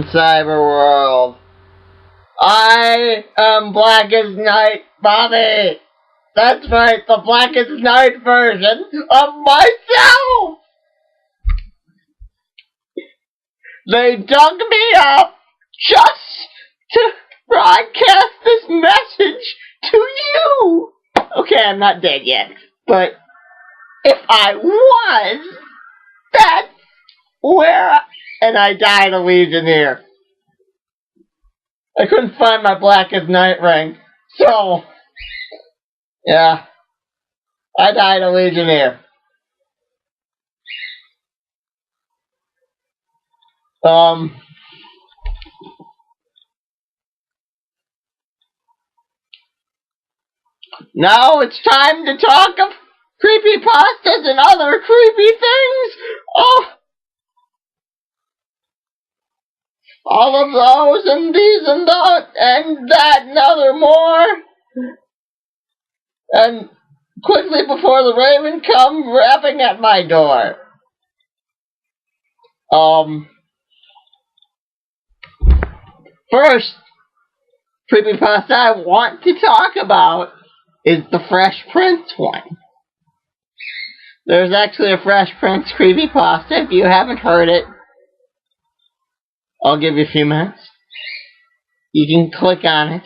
cyber world. I am Blackest Night, Bobby. That's right, the Blackest Night version of myself. They dug me up just to broadcast this message to you. Okay, I'm not dead yet, but if I was, that's where and I died a Legionnaire. I couldn't find my Blackest Night ring, so yeah, I died a Legionnaire. Now it's time to talk of creepypastas and other creepy things. Oh, all of those and these and that and that and other more. And quickly before the raven come rapping at my door. First creepypasta I want to talk about is the Fresh Prince one. There's actually a Fresh Prince creepypasta. If you haven't heard it, I'll give you a few minutes. You can click on it.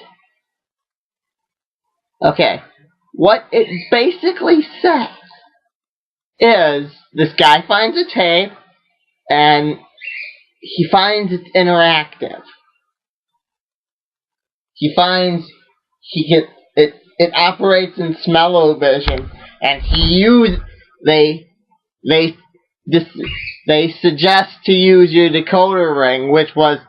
Okay. What it basically says is this guy finds a tape and he finds it's interactive. He finds it operates in smell-o-vision, and they suggest to use your decoder ring, which was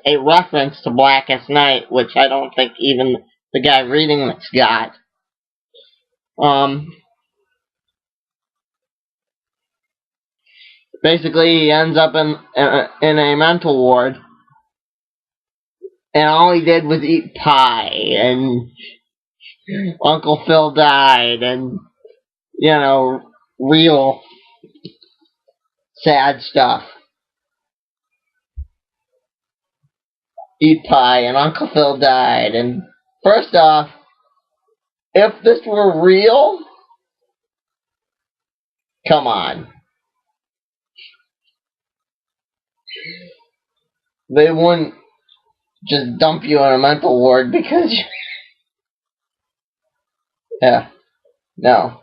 a reference to Blackest Night, which I don't think even the guy reading this got. Basically, he ends up in a mental ward. And all he did was eat pie, and Uncle Phil died, and, you know, real sad stuff. Eat pie, and Uncle Phil died, and first off, if this were real, come on. They wouldn't just dump you in a mental ward because yeah, no.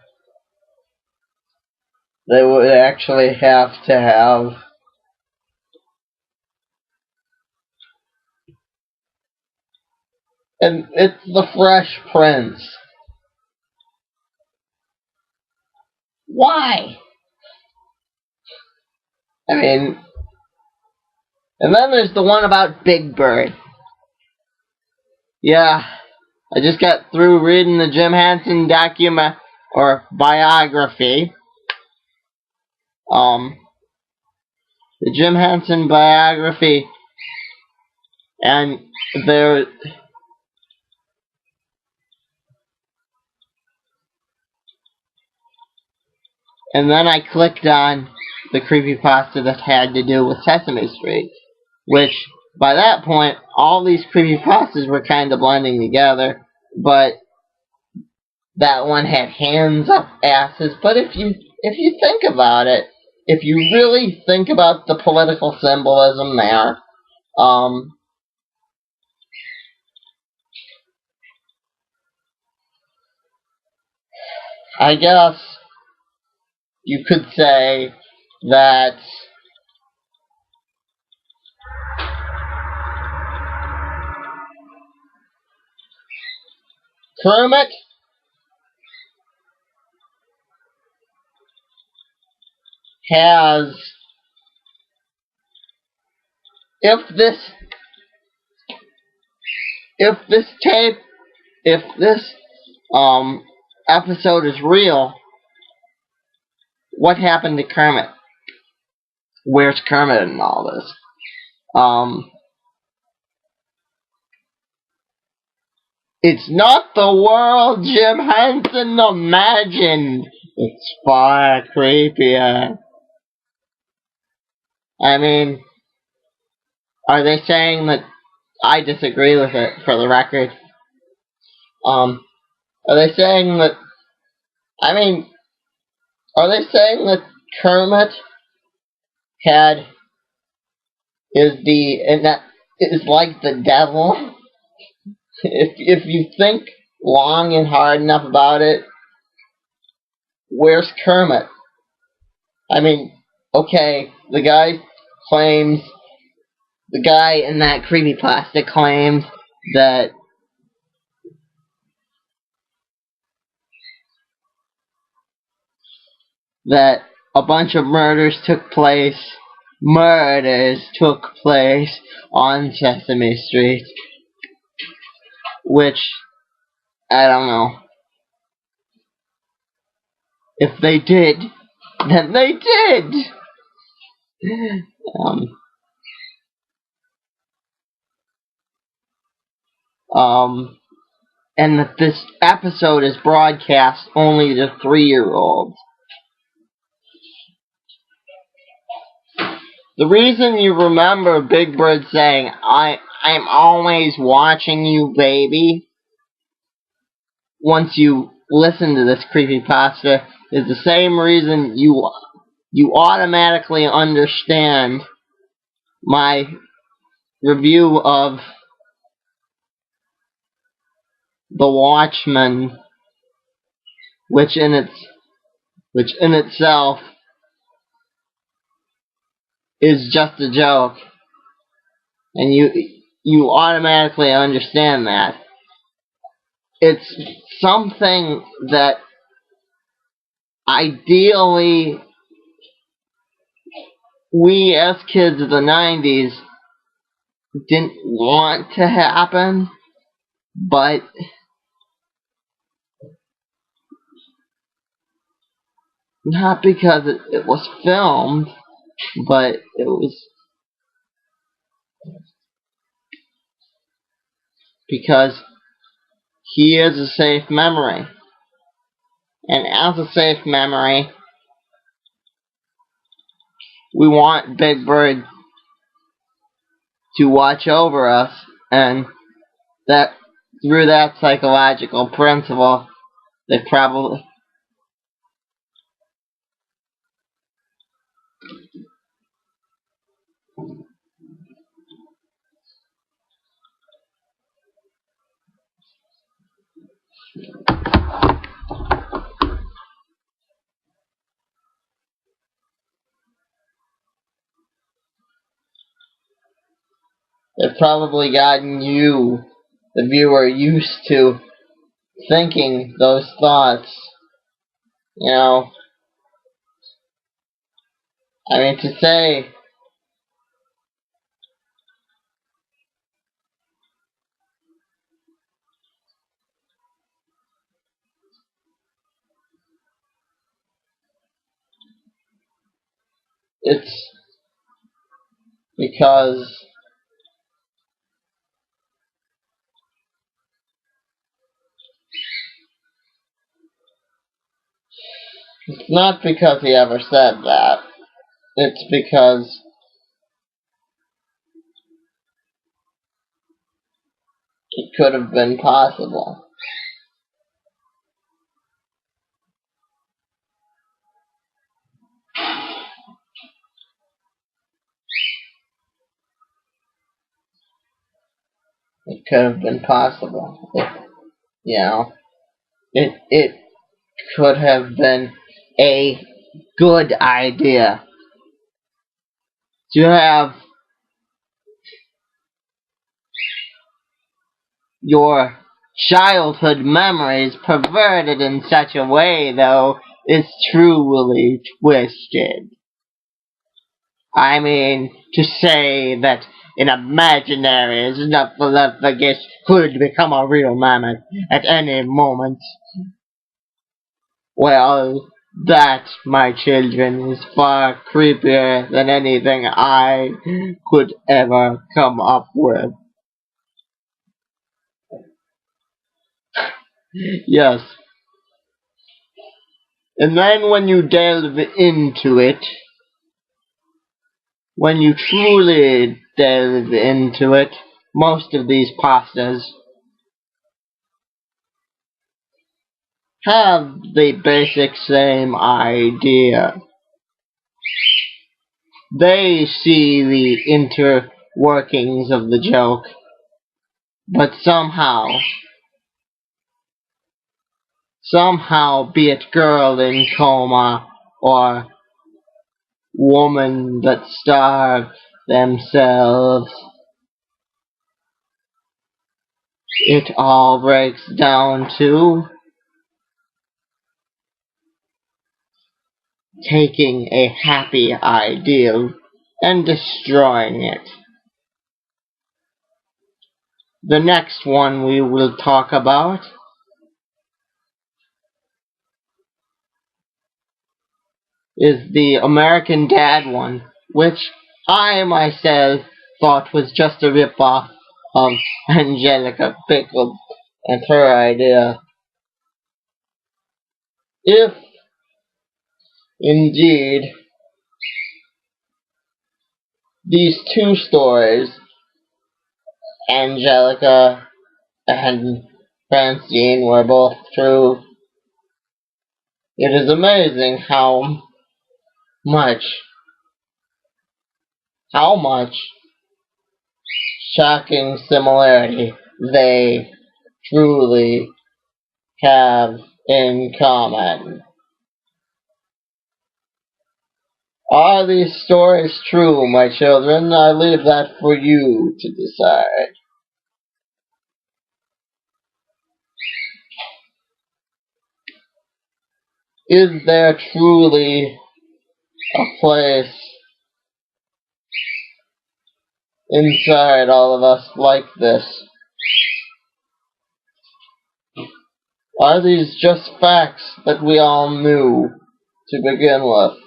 They would actually have to have and it's the Fresh Prince. Why? I mean, and then there's the one about Big Bird. Yeah, I just got through reading the Jim Henson biography. The Jim Henson biography, and there. And then I clicked on the creepypasta that had to do with Sesame Street, which, by that point, all these creepypastas were kind of blending together, but that one had hands up asses. But if you think about it, if you really think about the political symbolism there, I guess you could say that Kermit has, if this episode is real, what happened to Kermit? Where's Kermit in all this? It's not the world Jim Henson imagined. It's far creepier. I mean, are they saying that I disagree with it, for the record? Are they saying that, I mean, are they saying that Kermit had, and that is like the devil? If you think long and hard enough about it, where's Kermit? I mean, okay, claims, the guy in that creepypasta claims that a bunch of murders took place on Sesame Street, which, I don't know. If they did, then they did! Um, and that this episode is broadcast only to 3-year-olds. The reason you remember Big Bird saying, I'm always watching you, baby, once you listen to this creepypasta, is the same reason you automatically understand my review of The Watchmen, which in itself is just a joke, and you automatically understand that. It's something that ideally we as kids of the 90s didn't want to happen, but not because it was filmed, but it was because he is a safe memory. And as a safe memory, we want Big Bird to watch over us, and that through that psychological principle, they they've probably gotten you, the viewer, used to thinking those thoughts. You know, I mean, to say it's because it's not because he ever said that. It's because it could have been possible. It could have been possible. You know, it could have been a good idea to have your childhood memories perverted in such a way, though, is truly twisted. I mean, to say that an imaginary snuffleupagus could become a real mammoth at any moment, well, that, my children, is far creepier than anything I could ever come up with. Yes. And then when you delve into it, when you truly delve into it, most of these pastas have the basic same idea. They see the inner workings of the joke, but somehow, be it girl in coma or woman that starve themselves, it all breaks down to taking a happy ideal and destroying it. The next one we will talk about is the American Dad one, which I myself thought was just a rip-off of Angelica Pickle and her idea. If, indeed, these two stories, Angelica and Francine, were both true, it is amazing much, how much shocking similarity they truly have in common. Are these stories true, my children? I leave that for you to decide. Is there truly a place inside all of us like this? Are these just facts that we all knew to begin with,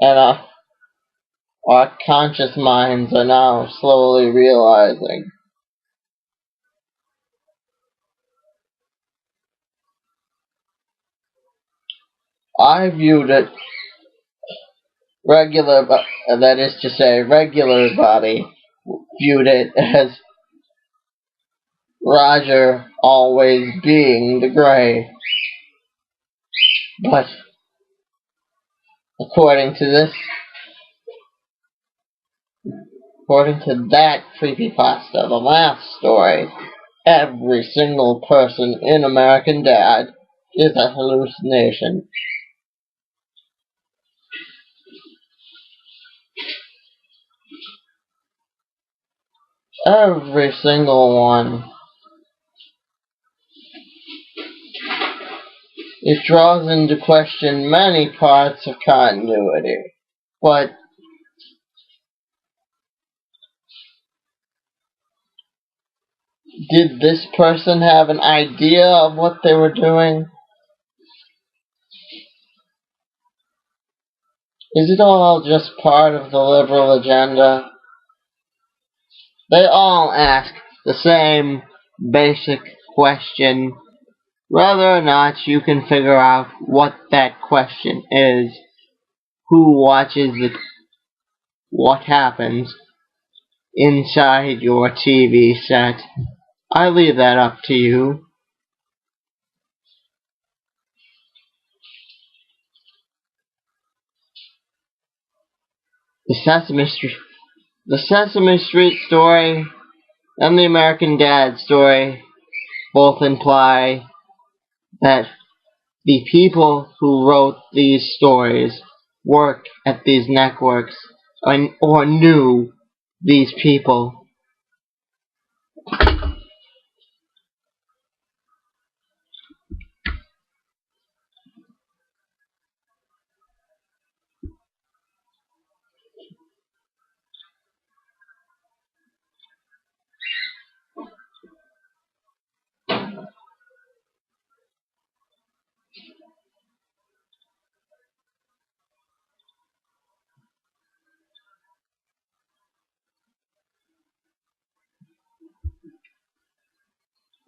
and our conscious minds are now slowly realizing? I viewed it that is to say, regular body viewed it as Roger always being the gray. But according to this, according to that creepypasta, the last story, every single person in American Dad is a hallucination. Every single one. It draws into question many parts of continuity. But did this person have an idea of what they were doing? Is it all just part of the liberal agenda? They all ask the same basic question. Whether or not you can figure out what that question is, who watches it, what happens inside your TV set, I leave that up to you. The Sesame Street story and the American Dad story both imply that the people who wrote these stories work at these networks or knew these people.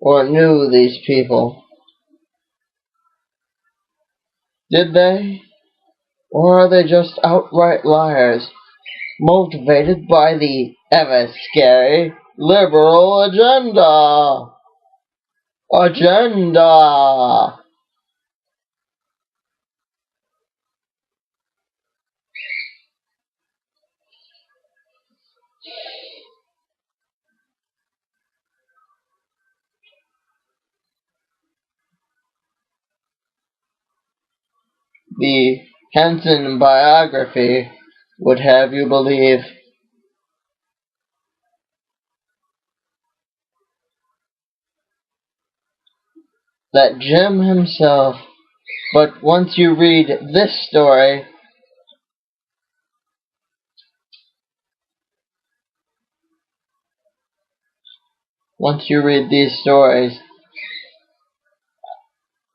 Or knew these people. Did they? Or are they just outright liars motivated by the ever-scary liberal agenda. Agenda! The Henson biography would have you believe that Jim himself, but once you read this story, once you read these stories,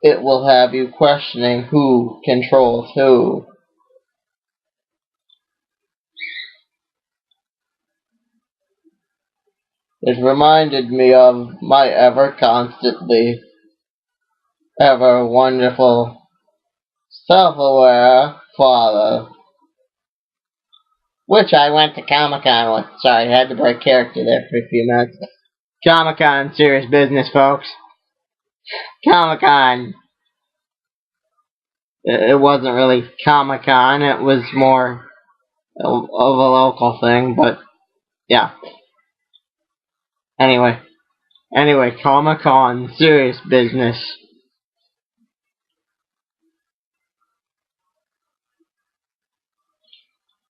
it will have you questioning who controls who. It reminded me of my ever constantly, ever wonderful, self-aware father, which I went to Comic-Con with. Sorry, I had to break character there for a few minutes. Comic-Con, serious business, folks. Comic-Con. It wasn't really Comic-Con, it was more of a local thing, but yeah. Anyway, Comic-Con, serious business.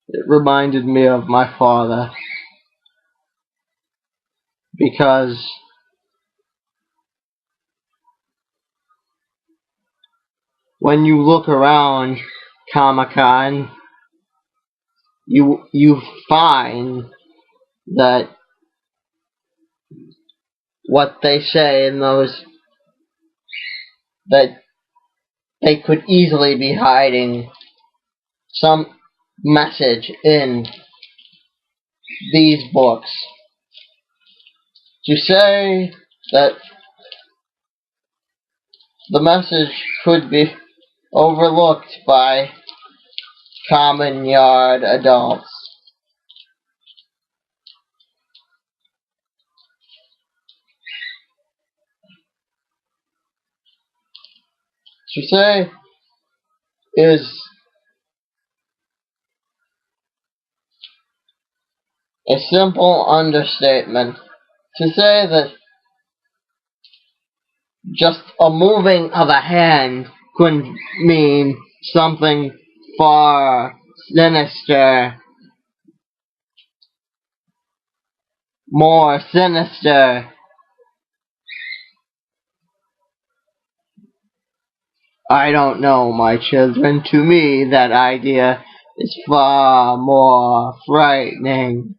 It reminded me of my father, because when you look around Comic-Con, you find that what they say in those, that they could easily be hiding some message in these books. To say that the message could be overlooked by common yard adults. To say is a simple understatement. To say that just a moving of a hand could mean something far sinister, more sinister. I don't know, my children. To me, that idea is far more frightening.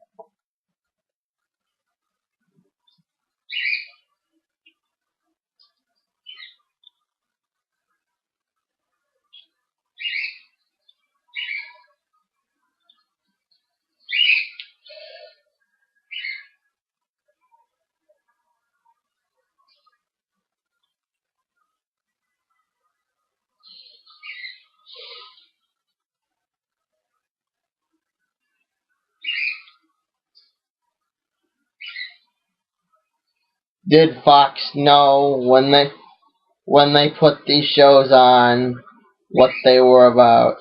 Did Fox know when they put these shows on what they were about?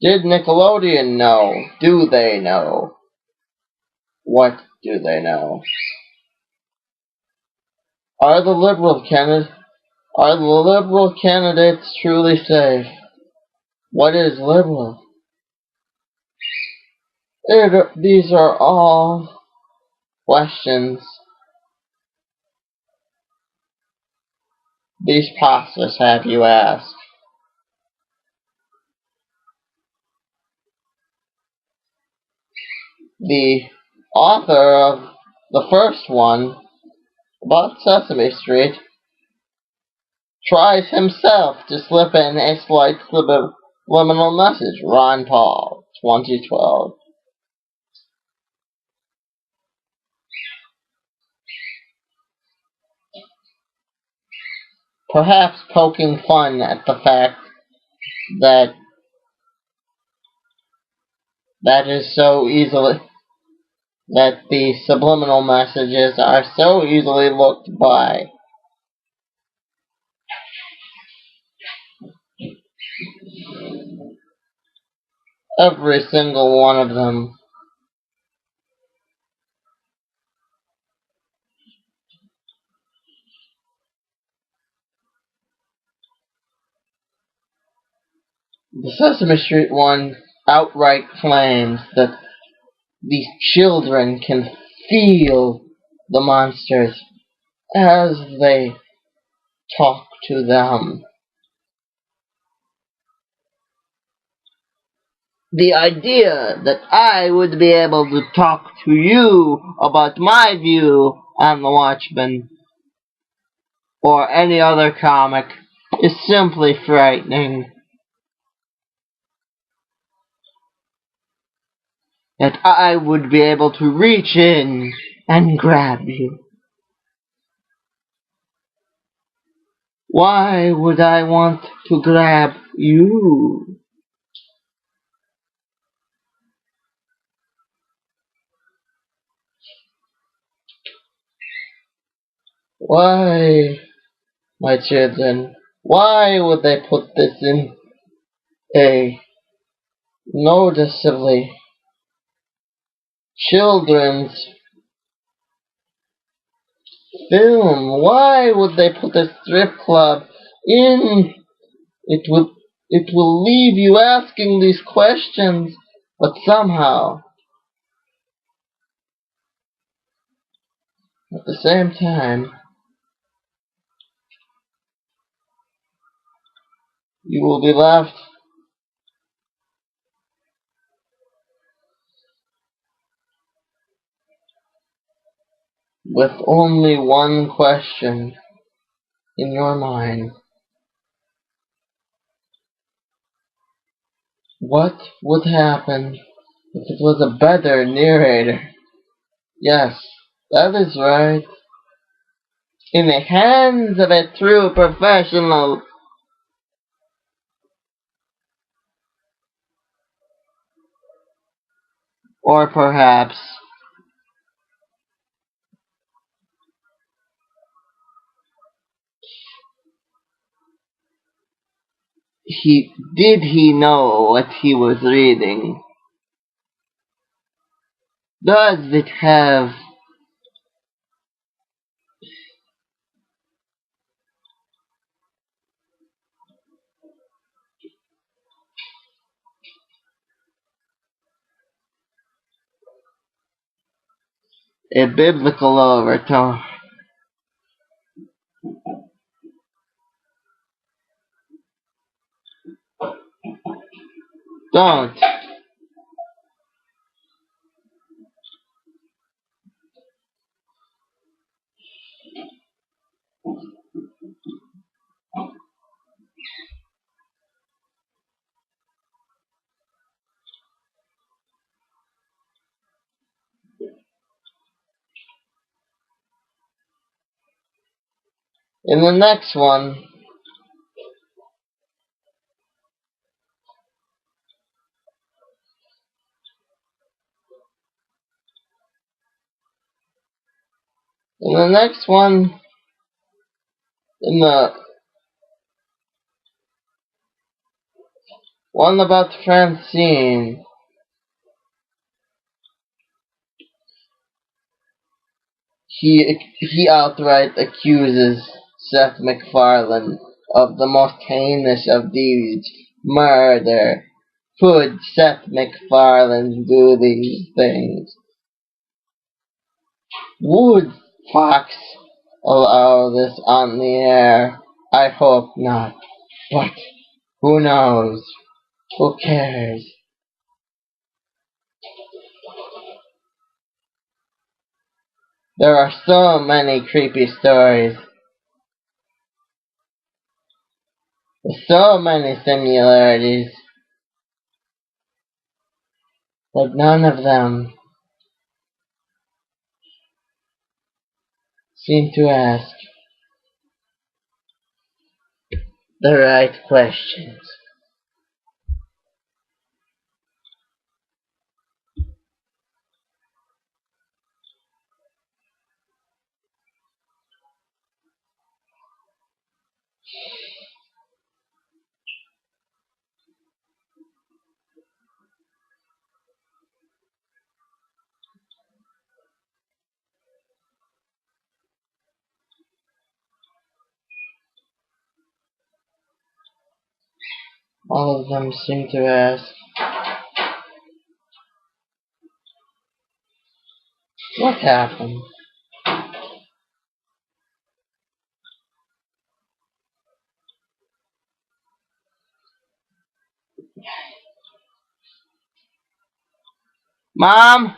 Did Nickelodeon know? Do they know? What do they know? Are the liberal candidates truly safe? What is liberal? These are all questions these pastors have you ask. The author of the first one, about Sesame Street, tries himself to slip in a slight subliminal message. Ron Paul, 2012. Perhaps poking fun at the fact that that is so easily that the subliminal messages are so easily looked by. Every single one of them. The Sesame Street one outright claims that the children can feel the monsters as they talk to them. The idea that I would be able to talk to you about my view on the Watchmen or any other comic is simply frightening. That I would be able to reach in and grab you. Why would I want to grab you? Why, my children, why would they put this in a noticeably children's film? Why would they put a strip club in? It will leave you asking these questions, but somehow, at the same time, you will be left with only one question in your mind. What would happen if it was a better narrator? Yes, that is right. In the hands of a true professional. Or perhaps he know what he was reading? Does it have a biblical overtone? Don't. In the next one, in the next one, in the one about Francine, he outright accuses Seth MacFarlane of the most heinous of deeds, murder. Could Seth MacFarlane do these things? Would Fox allow this on the air? I hope not. But who knows? Who cares? There are so many creepy stories. So many similarities. But none of them seem to ask the right questions. All of them seem to ask, what happened? Mom?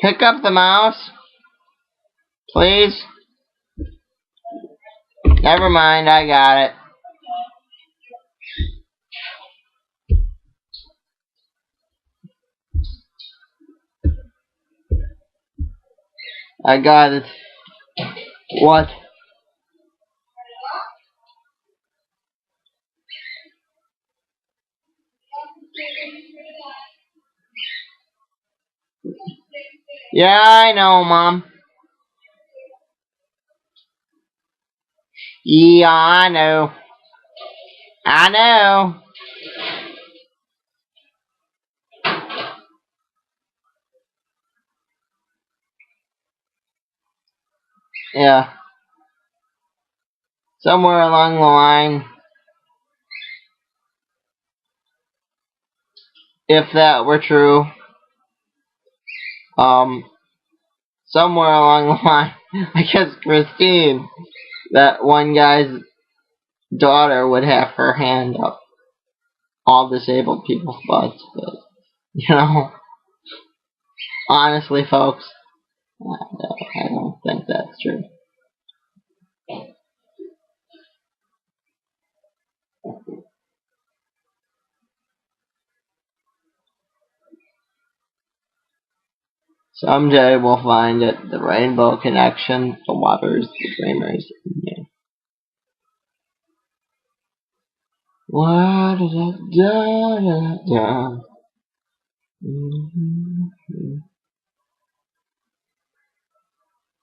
Pick up the mouse, please. Never mind, I got it. I got it. What? Yeah, I know, Mom. Yeah, I know. I know. Yeah. Somewhere along the line, if that were true, um, somewhere along the line, I guess Christine, that one guy's daughter, would have her hand up all disabled people's butts. But, honestly, folks, I don't think that's true. Someday we'll find it. The rainbow connection, the lovers, the dreamers, and me. Da da da da da.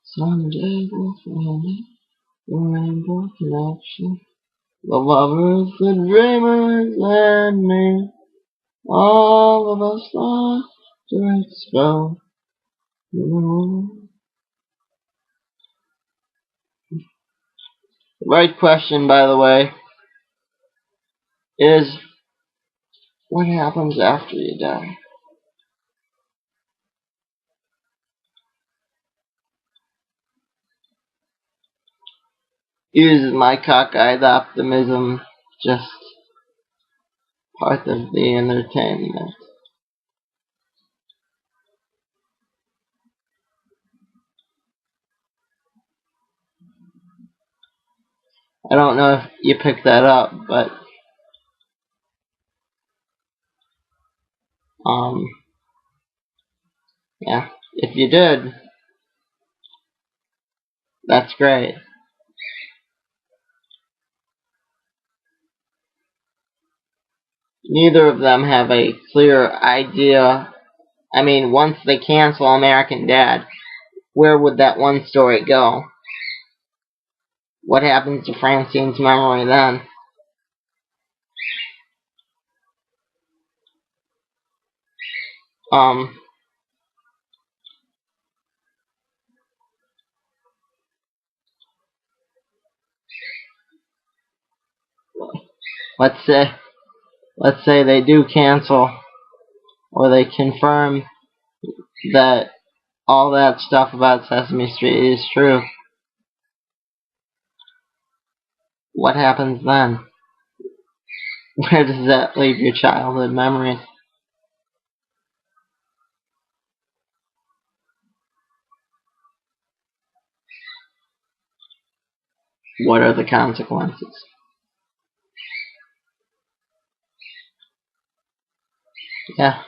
Someday we'll find it. The rainbow connection, the lovers, the dreamers, and me. All of us lost to its spell. The right question, by the way, is what happens after you die? Is my cockeyed optimism just part of the entertainment? I don't know if you picked that up, but yeah, if you did, that's great. Neither of them have a clear idea. I mean, once they cancel American Dad, where would that one story go? What happens to Francine's memory then? Um, let's say they do cancel, or they confirm that all that stuff about Sesame Street is true. What happens then? Where does that leave your childhood memories? What are the consequences? Yeah,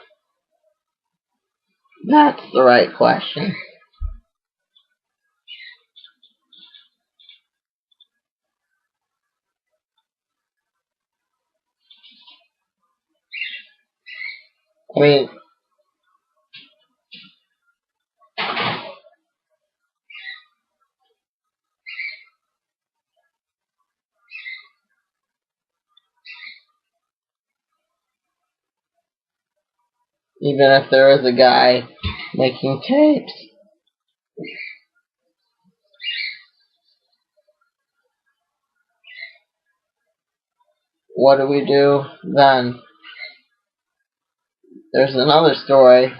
that's the right question. I mean, even if there is a guy making tapes, what do we do then? There's another story.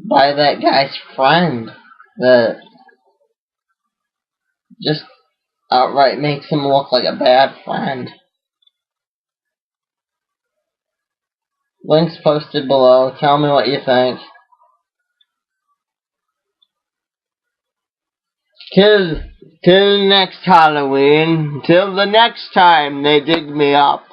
By that guy's friend that just outright makes him look like a bad friend. Links posted below. Tell me what you think. Till next Halloween. Till the next time they dig me up.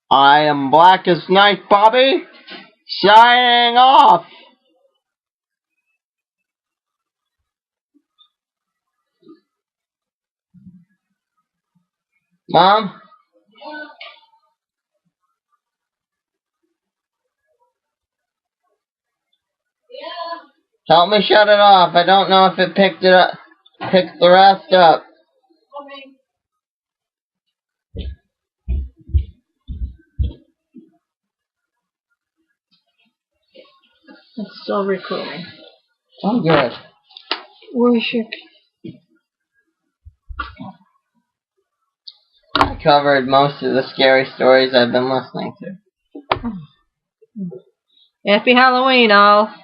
I am Blackest Night, Bobby. Signing off. Mom? Help me shut it off. I don't know if it picked the rest up. It's still recording. Oh, good. Where's your... I covered most of the scary stories I've been listening to. Happy Halloween, all.